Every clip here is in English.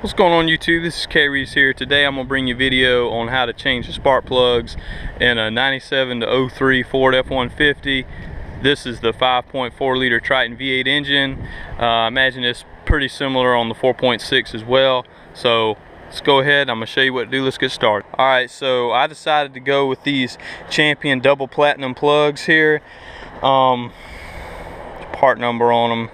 What's going on YouTube? This is KREESE here. Today I'm going to bring you a video on how to change the spark plugs in a 97 to 03 Ford F150. This is the 5.4 liter Triton V8 engine. I imagine it's pretty similar on the 4.6 as well. So let's go ahead. I'm going to show you what to do. Let's get started. Alright, so I decided to go with these Champion double platinum plugs here. Part number on them.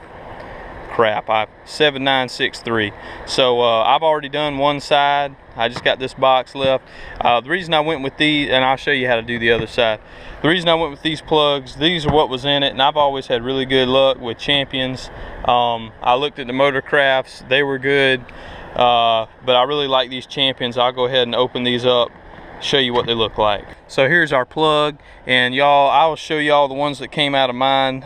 Crap, 7963. So I've already done one side. I just got this box left. The reason I went with these, and I'll show you how to do the other side. The reason I went with these plugs, these are what was in it, and I've always had really good luck with Champions. I looked at the Motor Crafts, they were good, but I really like these Champions. I'll go ahead and open these up, show you what they look like. So here's our plug, and y'all, I will show y'all the ones that came out of mine.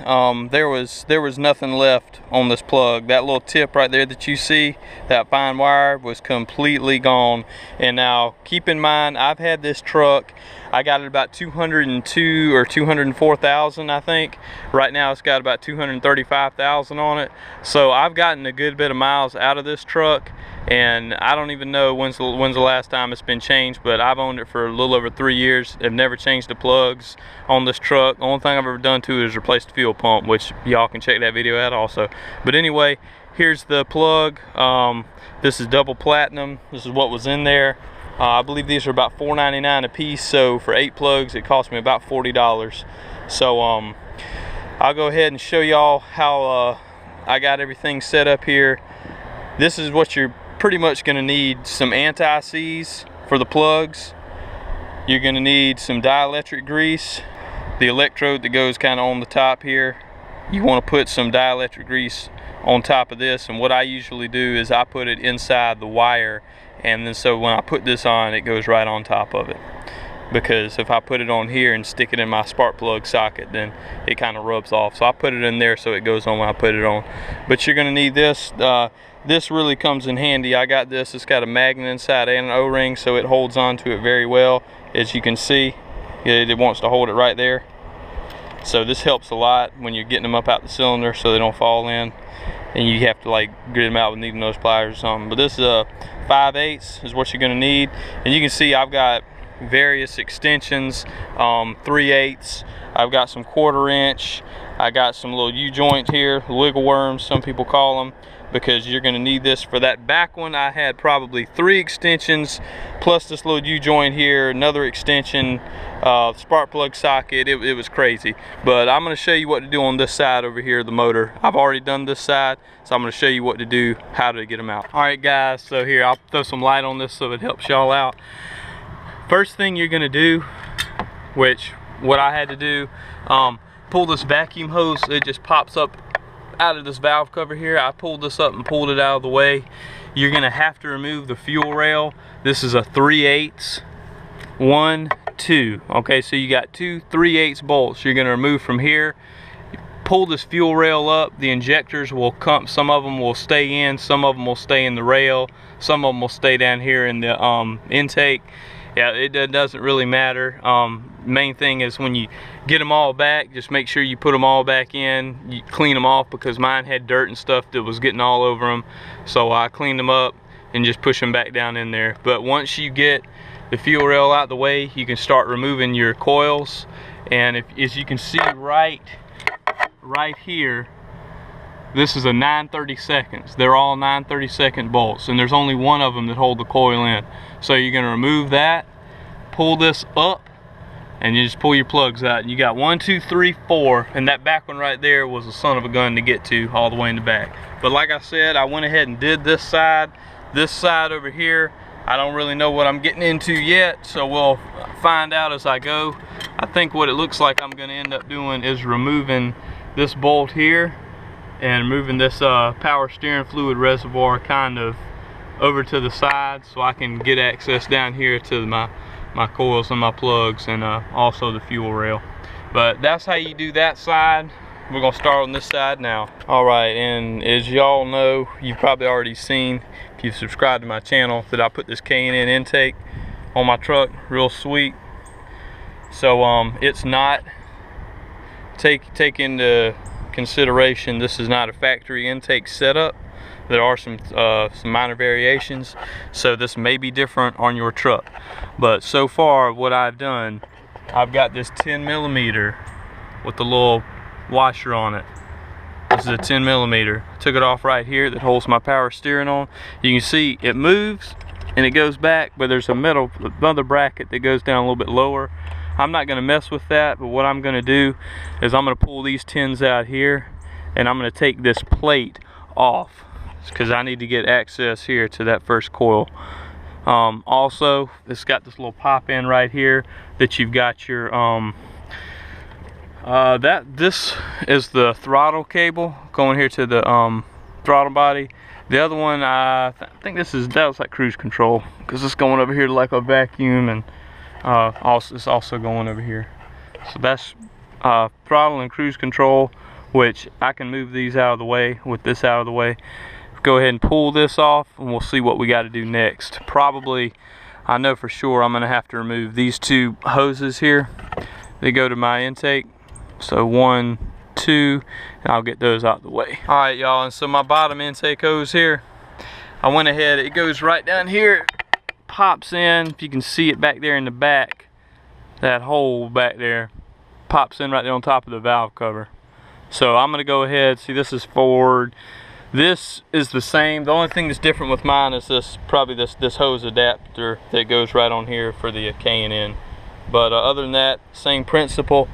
There was nothing left on this plug. That little tip right there that you see, that fine wire, was completely gone. And now keep in mind, I've had this truck, I got it about 202 or 204,000, I think. Right now it's got about 235,000 on it. So I've gotten a good bit of miles out of this truck, and I don't even know when's the last time it's been changed, but I've owned it for a little over 3 years. I've never changed the plugs on this truck. The only thing I've ever done to it is replace the fuel pump, which y'all can check that video out also. But anyway, here's the plug. This is double platinum. This is what was in there. I believe these are about $4.99 a piece, so for 8 plugs it cost me about $40. So I'll go ahead and show y'all how I got everything set up here. This is what you're pretty much going to need: some anti-seize for the plugs. You're going to need some dielectric grease. The electrode that goes kind of on the top here, you want to put some dielectric grease on top of this, and what I usually do is I put it inside the wire, and then so when I put this on, it goes right on top of it. Because if I put it on here and stick it in my spark plug socket, then it kind of rubs off. So I put it in there so it goes on when I put it on. But you're going to need this. This really comes in handy. I got this. It's got a magnet inside and an O-ring, so it holds on to it very well. As you can see, it wants to hold it right there. So this helps a lot when you're getting them up out the cylinder so they don't fall in, and you have to like get them out with needle nose pliers or something. But this is a 5/8 is what you're going to need, and you can see I've got various extensions, 3/8. I've got some 1/4 inch. I got some little U-joint here, wiggle worms some people call them, because you're going to need this for that back one. I had probably 3 extensions plus this little U-joint here, another extension, spark plug socket. It was crazy, but I'm going to show you what to do on this side over here, the motor. I've already done this side, so I'm going to show you what to do, how to get them out. Alright guys, so here, I'll throw some light on this so it helps y'all out. First thing you're going to do, which what I had to do, pull this vacuum hose. It just pops up out of this valve cover here. I pulled this up and pulled it out of the way. You're gonna have to remove the fuel rail. This is a 3/8, 1, 2. Okay, so you got 2 3/8 bolts you're gonna remove from here. Pull this fuel rail up. The injectors will come, some of them will stay in, some of them will stay in the rail, some of them will stay down here in the intake. Yeah, it doesn't really matter. Main thing is when you get them all back, just make sure you put them all back in. You clean them off, because mine had dirt and stuff that was getting all over them. So I cleaned them up and just push them back down in there. But once you get the fuel rail out the way, you can start removing your coils. And as you can see right here, this is a 9/32. They're all 9/32 bolts, and there's only one of them that hold the coil in. So you're going to remove that, pull this up, and you just pull your plugs out. You got 1, 2, 3, 4, and that back one right there was a son of a gun to get to all the way in the back. But like I said, I went ahead and did this side. This side over here, I don't really know what I'm getting into yet, so we'll find out as I go. I think what it looks like I'm going to end up doing is removing this bolt here and moving this power steering fluid reservoir kind of over to the side, so I can get access down here to my coils and my plugs, and also the fuel rail. But that's how you do that side. We're gonna start on this side now. Alright, and as y'all know, you've probably already seen, if you've subscribed to my channel, that I put this K&N intake on my truck. Real sweet. So it's not, take into consideration, this is not a factory intake setup. There are some minor variations, so this may be different on your truck. But so far, what I've done, I've got this 10mm with the little washer on it. This is a 10mm. Took it off right here that holds my power steering on. You can see it moves and it goes back, but there's another bracket that goes down a little bit lower. I'm not gonna mess with that, but what I'm gonna do is I'm gonna pull these tins out here and I'm gonna take this plate off because I need to get access here to that first coil. Also, it's got this little pop in right here that you've got your this is the throttle cable going here to the throttle body. The other one, I think that was like cruise control, because it's going over here to like a vacuum, and it's also going over here. So that's throttle and cruise control, which I can move these out of the way with this out of the way. Go ahead and pull this off and we'll see what we got to do next. Probably, I know for sure I'm going to have to remove these two hoses here. They go to my intake. So 1, 2, and I'll get those out of the way. All right, y'all, and so my bottom intake hose here, I went ahead, it goes right down here, pops in. If you can see it back there in the back, that hole back there pops in right there on top of the valve cover. So I'm gonna go ahead, see, this is Ford. This is the same. The only thing that's different with mine is this hose adapter that goes right on here for the K&N. But other than that, same principle.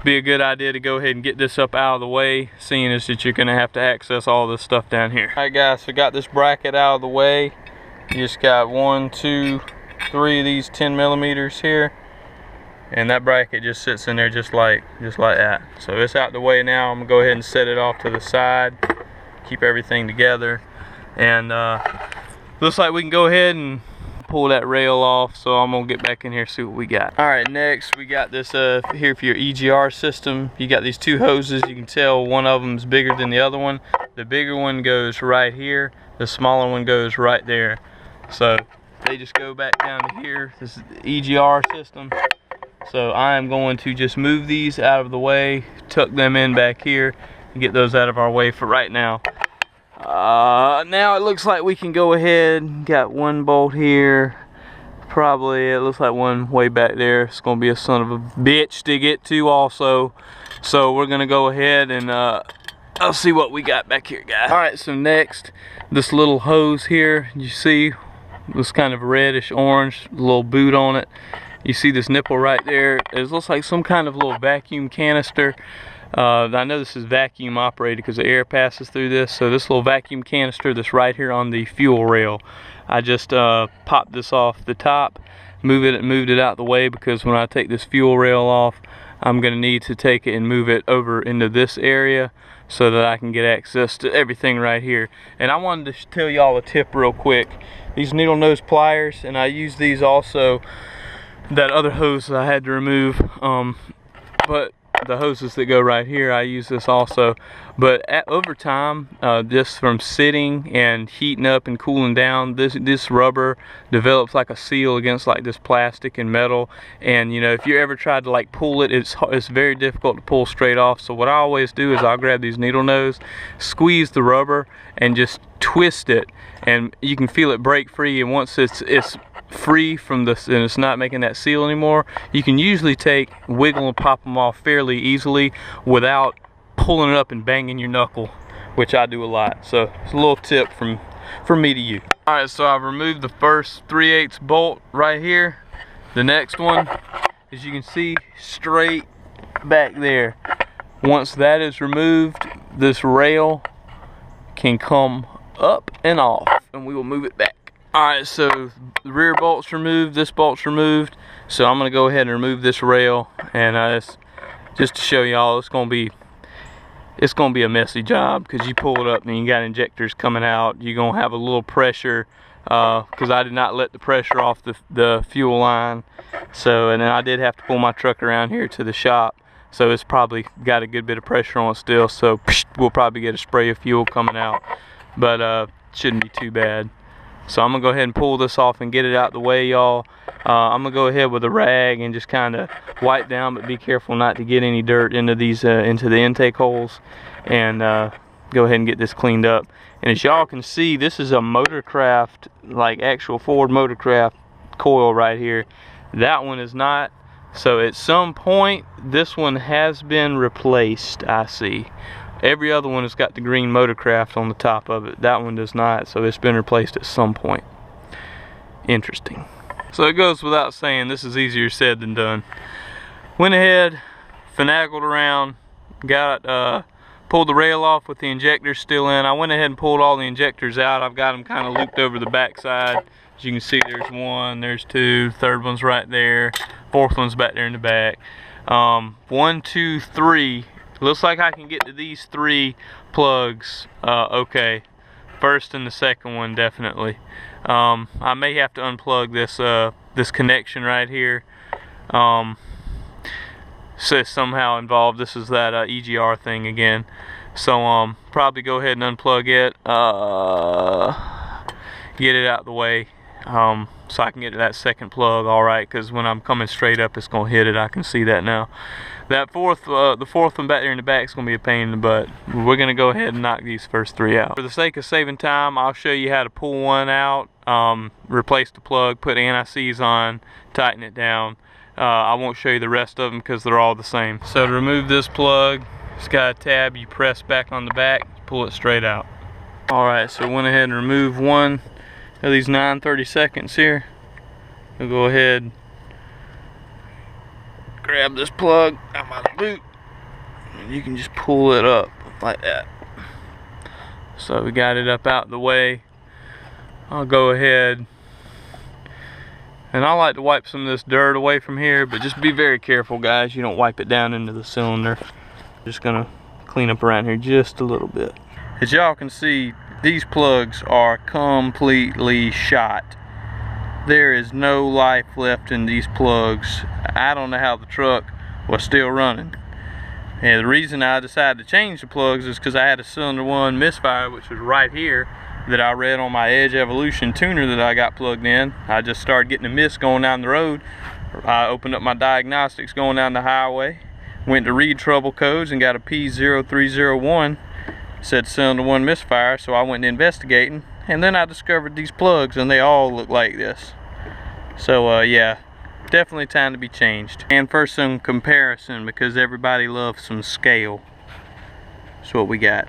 Be a good idea to go ahead and get this up out of the way, seeing as that you're going to have to access all this stuff down here. Alright guys, so got this bracket out of the way. You just got 1, 2, 3 of these 10mm here, and that bracket just sits in there just like that. So it's out the way now. I'm gonna go ahead and set it off to the side, keep everything together, and looks like we can go ahead and pull that rail off. So I'm gonna get back in here, see what we got. All right, next we got this here for your EGR system. You got these two hoses. You can tell one of them is bigger than the other one. The bigger one goes right here, the smaller one goes right there. So they just go back down to here. This is the EGR system. So I am going to just move these out of the way, tuck them in back here, and get those out of our way for right now. Now it looks like we can go ahead. Got one bolt here, probably it looks like one way back there. It's gonna be a son of a bitch to get to also, so we're gonna go ahead and I'll see what we got back here, guys. All right, so next, this little hose here, you see this kind of reddish orange little boot on it. You see this nipple right there. It looks like some kind of little vacuum canister. I know this is vacuum operated because the air passes through this. So this little vacuum canister that's right here on the fuel rail, I just popped this off the top, moved it out the way, because when I take this fuel rail off, I'm going to need to take it and move it over into this area so that I can get access to everything right here. And I wanted to tell y'all a tip real quick. These needle nose pliers, and I use these also, that other hose that I had to remove, but the hoses that go right here, I use this also. But over time, just from sitting and heating up and cooling down, this rubber develops like a seal against like this plastic and metal. And you know, if you ever tried to like pull it, it's very difficult to pull straight off. So what I always do is I'll grab these needle nose, squeeze the rubber, and just twist it, and you can feel it break free. And once it's free from this and it's not making that seal anymore, you can usually wiggle and pop them off fairly easily without pulling it up and banging your knuckle, which I do a lot. So it's a little tip from me to you. All right, so I've removed the first 3/8 bolt right here. The next one, as you can see, straight back there. Once that is removed, this rail can come up and off, and we will move it back. Alright, so the rear bolt's removed, this bolt's removed, so I'm going to go ahead and remove this rail, and just to show y'all, it's going to be a messy job, because you pull it up and you got injectors coming out. You're going to have a little pressure, because I did not let the pressure off the fuel line. So, and then I did have to pull my truck around here to the shop, so it's probably got a good bit of pressure on it still, so we'll probably get a spray of fuel coming out, but shouldn't be too bad. So I'm gonna go ahead and pull this off and get it out the way, y'all. I'm gonna go ahead with a rag and just kind of wipe down, but be careful not to get any dirt into these into the intake holes. And go ahead and get this cleaned up. And as y'all can see, this is a Motorcraft, like actual Ford Motorcraft coil right here. That one is not. So at some point, this one has been replaced, I see. Every other one has got the green Motorcraft on the top of it. That one does not, so it's been replaced at some point. Interesting. So it goes without saying, this is easier said than done. Went ahead, finagled around, got pulled the rail off with the injectors still in. I went ahead and pulled all the injectors out. I've got them kind of looped over the back side. As you can see, there's one, there's two, third one's right there, fourth one's back there in the back. 1, 2, 3. Looks like I can get to these 3 plugs okay. First and the second one definitely. I may have to unplug this this connection right here. Says somehow involved. This is that EGR thing again. So probably go ahead and unplug it. Get it out of the way. So I can get to that second plug, alright, because when I'm coming straight up it's gonna hit it. I can see that now. That the fourth one back there in the back is gonna be a pain in the butt. We're gonna go ahead and knock these first 3 out. For the sake of saving time, I'll show you how to pull one out, replace the plug, put anti-seize on, tighten it down. I won't show you the rest of them because they're all the same. So to remove this plug, it's got a tab you press back on the back, pull it straight out. Alright, so went ahead and remove one of these 9/32 here. We'll go ahead, grab this plug out of the boot, and you can just pull it up like that. So we got it up out the way. I'll go ahead, and I like to wipe some of this dirt away from here, but just be very careful, guys. You don't wipe it down into the cylinder. Just gonna clean up around here just a little bit. As y'all can see, these plugs are completely shot. There is no life left in these plugs. I don't know how the truck was still running. And the reason I decided to change the plugs is because I had a cylinder 1 misfire, which was right here, that I read on my Edge Evolution tuner that I got plugged in. I just started getting a mist going down the road. I opened up my diagnostics going down the highway, went to read trouble codes and got a P0301. Said cylinder 1 misfire, so I went investigating, and then I discovered these plugs and they all look like this. So yeah, definitely time to be changed. And for some comparison, because everybody loves some scale, that's what we got.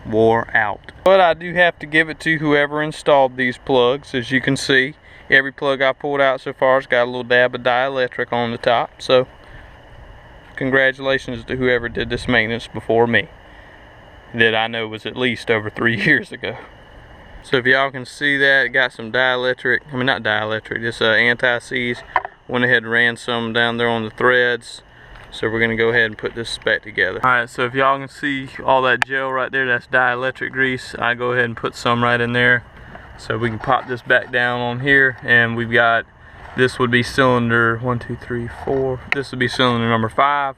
Wore out. But I do have to give it to whoever installed these plugs. As you can see, every plug I pulled out so far has got a little dab of dielectric on the top. So congratulations to whoever did this maintenance before me, that I know was at least over 3 years ago. So if y'all can see that, it got some dielectric, I mean not dielectric, just anti-seize. Went ahead and ran some down there on the threads. So we're gonna go ahead and put this back together. Alright, so if y'all can see all that gel right there, that's dielectric grease. I go ahead and put some right in there. So we can pop this back down on here, and we've got, this would be cylinder 1, 2, 3, 4. This would be cylinder number 5.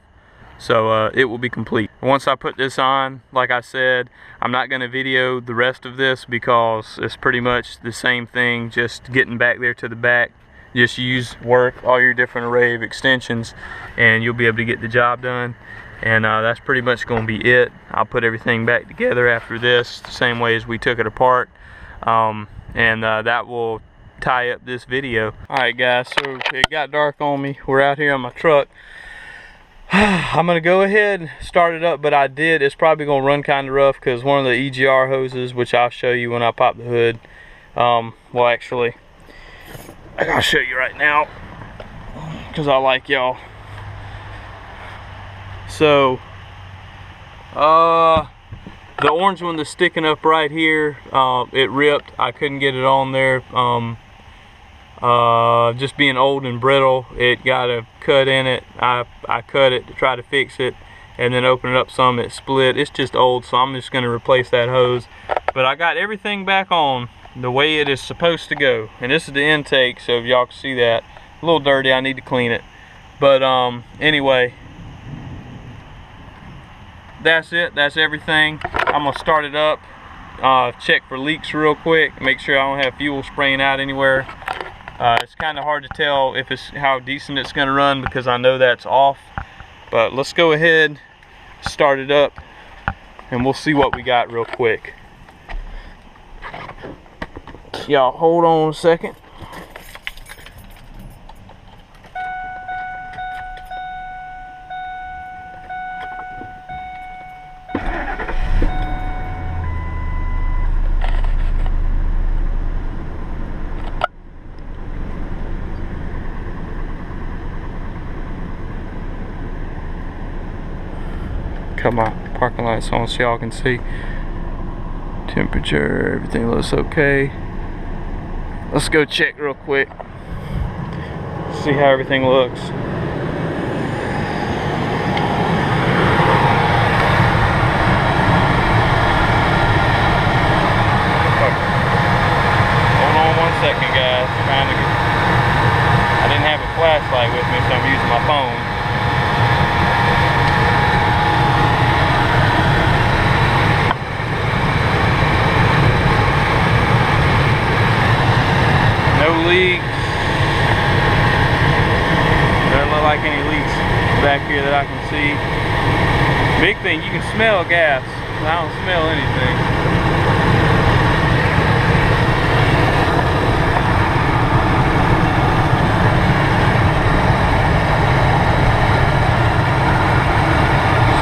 So it will be complete. Once I put this on, like I said, I'm not going to video the rest of this because it's pretty much the same thing, just getting back there to the back. Just work all your different array of extensions and you'll be able to get the job done. And that's pretty much going to be it. I'll put everything back together after this, the same way as we took it apart. And that will tie up this video. Alright guys, so it got dark on me. We're out here on my truck. I'm gonna go ahead and start it up, but it's probably gonna run kind of rough because one of the EGR hoses, which I'll show you when I pop the hood, well actually I gotta show you right now because I like y'all. So the orange one that's sticking up right here, it ripped. I couldn't get it on there. Just being old and brittle, it got a cut in it. I cut it to try to fix it, and then open it up some, it split. It's just old, so I'm just going to replace that hose. But I got everything back on the way it is supposed to go, and this is the intake, so if y'all can see that, a little dirty, I need to clean it. But anyway, that's it. That's everything. I'm gonna start it up, check for leaks real quick, make sure I don't have fuel spraying out anywhere. It's kind of hard to tell if it's how decent it's going to run because I know that's off. But let's go ahead, start it up, and we'll see what we got real quick. Y'all hold on a second. Cut my parking lights on so y'all can see. Temperature, everything looks okay. Let's go check real quick. See how everything looks. Hold on 1 second, guys. I didn't have a flashlight with me, so I'm using my phone. Leaks. Doesn't look like any leaks back here that I can see. Big thing, you can smell gas. I don't smell anything.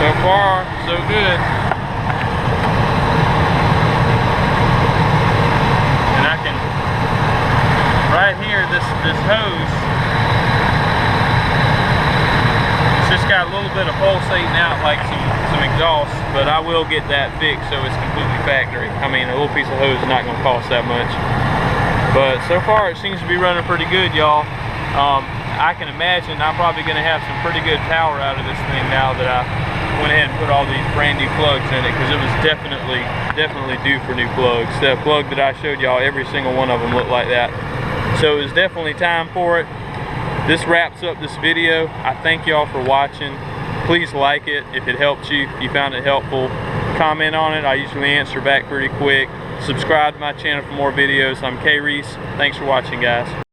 So far, so good. And I can right here, this hose, it's just got a little bit of pulsating out like some exhaust, but I will get that fixed so it's completely factory. I mean, a little piece of hose is not going to cost that much. But so far it seems to be running pretty good, y'all. I can imagine I'm probably going to have some pretty good power out of this thing now that I went ahead and put all these brand new plugs in it, because it was definitely due for new plugs. The plug that I showed y'all, every single one of them looked like that. So it's definitely time for it. This wraps up this video. I thank y'all for watching. Please like it if it helped you, if you found it helpful. Comment on it. I usually answer back pretty quick. Subscribe to my channel for more videos. I'm KREESE. Thanks for watching, guys.